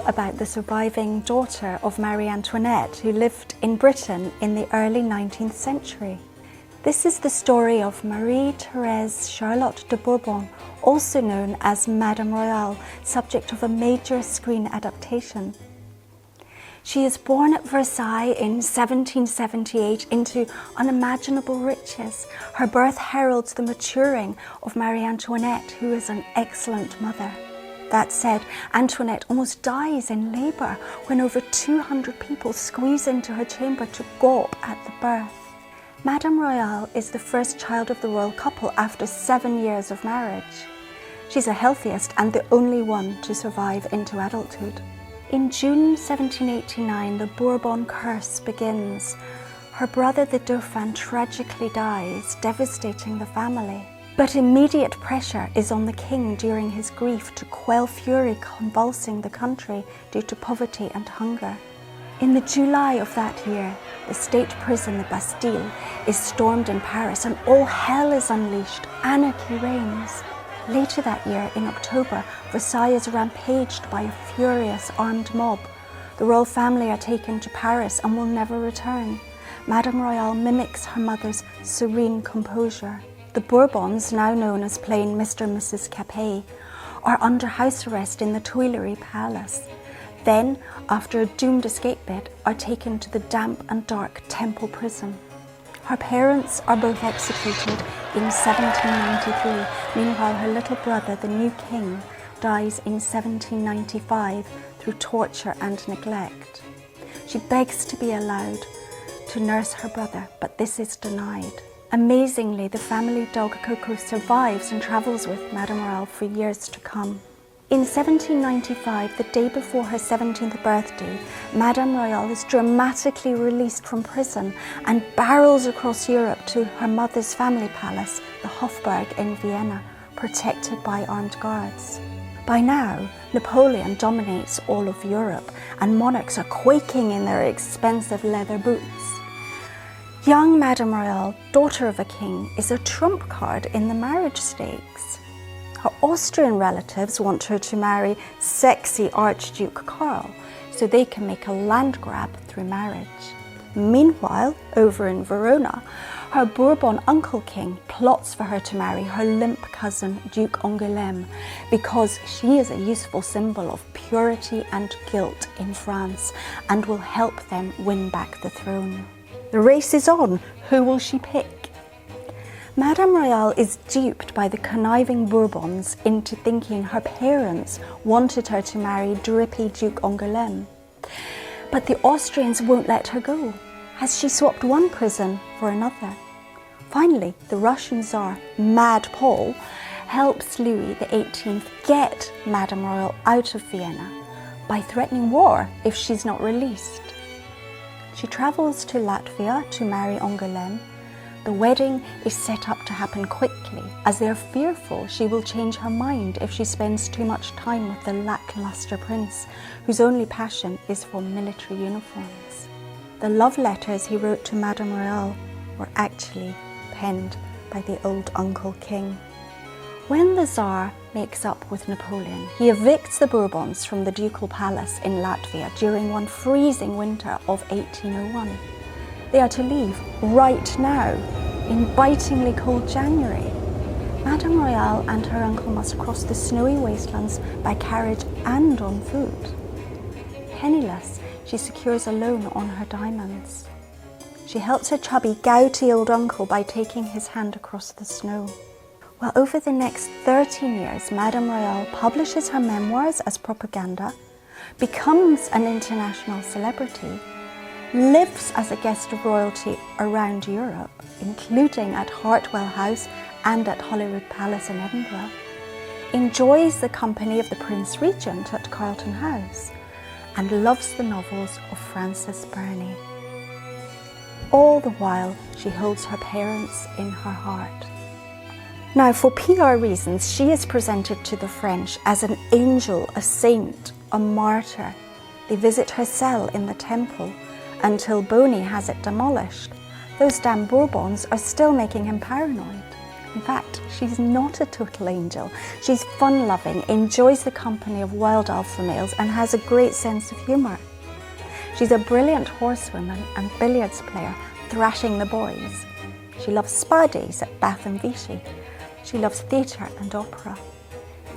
about the surviving daughter of Marie Antoinette who lived in Britain in the early 19th century. This is the story of Marie Thérèse Charlotte de Bourbon, also known as Madame Royale, subject of a major screen adaptation. She is born at Versailles in 1778 into unimaginable riches. Her birth heralds the maturing of Marie Antoinette, who is an excellent mother. That said, Antoinette almost dies in labour when over 200 people squeeze into her chamber to gawp at the birth. Madame Royale is the first child of the royal couple after 7 years of marriage. She's the healthiest and the only one to survive into adulthood. In June 1789, the Bourbon curse begins. Her brother, the Dauphin, tragically dies, devastating the family. But immediate pressure is on the king during his grief to quell fury convulsing the country due to poverty and hunger. In the July of that year, the state prison, the Bastille, is stormed in Paris and all hell is unleashed. Anarchy reigns. Later that year, in October, Versailles is rampaged by a furious armed mob. The royal family are taken to Paris and will never return. Madame Royale mimics her mother's serene composure. The Bourbons, now known as plain Mr. and Mrs. Capet, are under house arrest in the Tuileries Palace. Then, after a doomed escape bid, are taken to the damp and dark Temple prison. Her parents are both executed in 1793. Meanwhile, her little brother, the new king, dies in 1795 through torture and neglect. She begs to be allowed to nurse her brother, but this is denied. Amazingly, the family dog Coco survives and travels with Madame Royale for years to come. In 1795, the day before her 17th birthday, Madame Royale is dramatically released from prison and barrels across Europe to her mother's family palace, the Hofburg in Vienna, protected by armed guards. By now, Napoleon dominates all of Europe and monarchs are quaking in their expensive leather boots. Young Madame Royale, daughter of a king, is a trump card in the marriage stakes. Her Austrian relatives want her to marry sexy Archduke Karl so they can make a land grab through marriage. Meanwhile, over in Verona, her Bourbon uncle king plots for her to marry her limp cousin Duke Angoulême because she is a useful symbol of purity and guilt in France and will help them win back the throne. The race is on. Who will she pick? Madame Royale is duped by the conniving Bourbons into thinking her parents wanted her to marry drippy Duke Angoulême. But the Austrians won't let her go, as she swapped one prison for another. Finally, the Russian Tsar, Mad Paul, helps Louis XVIII get Madame Royale out of Vienna by threatening war if she's not released. She travels to Latvia to marry Angoulême. The wedding is set up to happen quickly, as they are fearful she will change her mind if she spends too much time with the lackluster prince, whose only passion is for military uniforms. The love letters he wrote to Madame Royale were actually penned by the old Uncle King. When the Tsar makes up with Napoleon, he evicts the Bourbons from the ducal palace in Latvia during one freezing winter of 1801. They are to leave right now, in bitingly cold January. Madame Royale and her uncle must cross the snowy wastelands by carriage and on foot. Penniless, she secures a loan on her diamonds. She helps her chubby, gouty old uncle by taking his hand across the snow. Well, over the next 13 years, Madame Royale publishes her memoirs as propaganda, becomes an international celebrity, lives as a guest of royalty around Europe, including at Hartwell House and at Holyrood Palace in Edinburgh, enjoys the company of the Prince Regent at Carlton House, and loves the novels of Frances Burney. All the while, she holds her parents in her heart. Now, for PR reasons, she is presented to the French as an angel, a saint, a martyr. They visit her cell in the Temple until Boney has it demolished. Those damn Bourbons are still making him paranoid. In fact, she's not a total angel. She's fun-loving, enjoys the company of wild alpha males, and has a great sense of humour. She's a brilliant horsewoman and billiards player, thrashing the boys. She loves spa days at Bath and Vichy. She loves theatre and opera.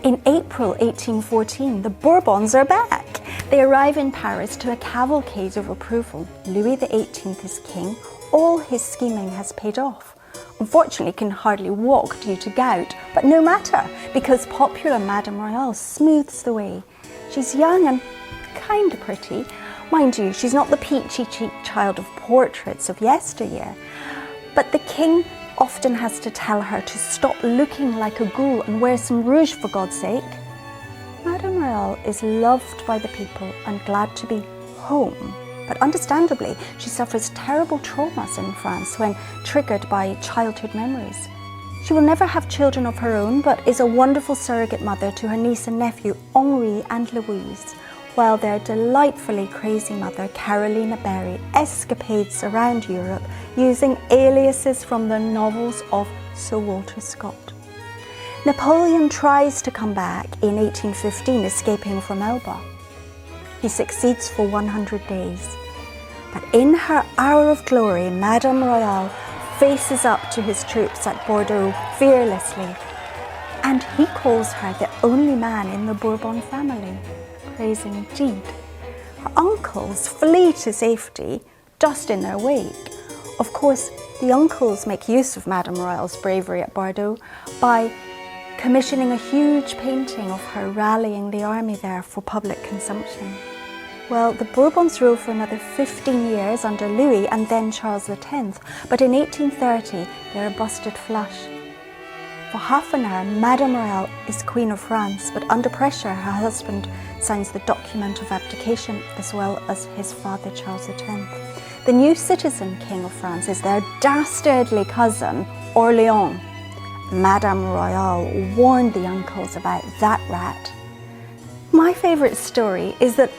In April 1814, the Bourbons are back. They arrive in Paris to a cavalcade of approval. Louis XVIII is king. All his scheming has paid off. Unfortunately, he can hardly walk due to gout, but no matter, because popular Madame Royale smooths the way. She's young and kind of pretty. Mind you, she's not the peachy-cheeked child of portraits of yesteryear. But the king often has to tell her to stop looking like a ghoul and wear some rouge, for God's sake. Madame Royale is loved by the people and glad to be home. But understandably, she suffers terrible traumas in France when triggered by childhood memories. She will never have children of her own, but is a wonderful surrogate mother to her niece and nephew, Henri and Louise, while their delightfully crazy mother, Carolina Berry, escapades around Europe using aliases from the novels of Sir Walter Scott. Napoleon tries to come back in 1815, escaping from Elba. He succeeds for 100 days. But in her hour of glory, Madame Royale faces up to his troops at Bordeaux fearlessly, and he calls her the only man in the Bourbon family. Praise indeed. Her uncles flee to safety, just in their wake. Of course, the uncles make use of Madame Royale's bravery at Bordeaux by commissioning a huge painting of her rallying the army there for public consumption. Well, the Bourbons ruled for another 15 years under Louis and then Charles X, but in 1830 they're busted flush. For half an hour, Madame Royale is Queen of France, but under pressure her husband signs the document of abdication, as well as his father Charles X. The new citizen king of France is their dastardly cousin, Orléans. Madame Royale warned the uncles about that rat. My favourite story is that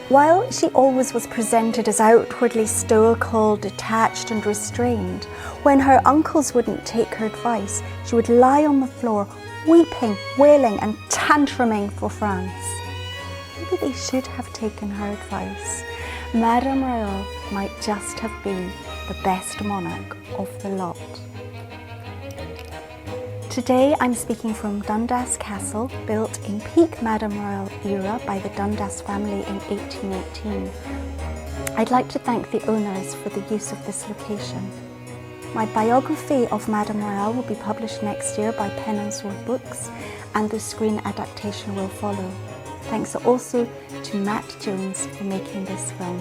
while she always was presented as outwardly stoical, detached and restrained, when her uncles wouldn't take her advice, she would lie on the floor, weeping, wailing and tantruming for France. Maybe they should have taken her advice. Madame Royale might just have been the best monarch of the lot. Today I'm speaking from Dundas Castle, built in peak Madame Royale era by the Dundas family in 1818. I'd like to thank the owners for the use of this location. My biography of Madame Royale will be published next year by Pen and Sword Books, and the screen adaptation will follow. Thanks also to Janey Jones for making this film.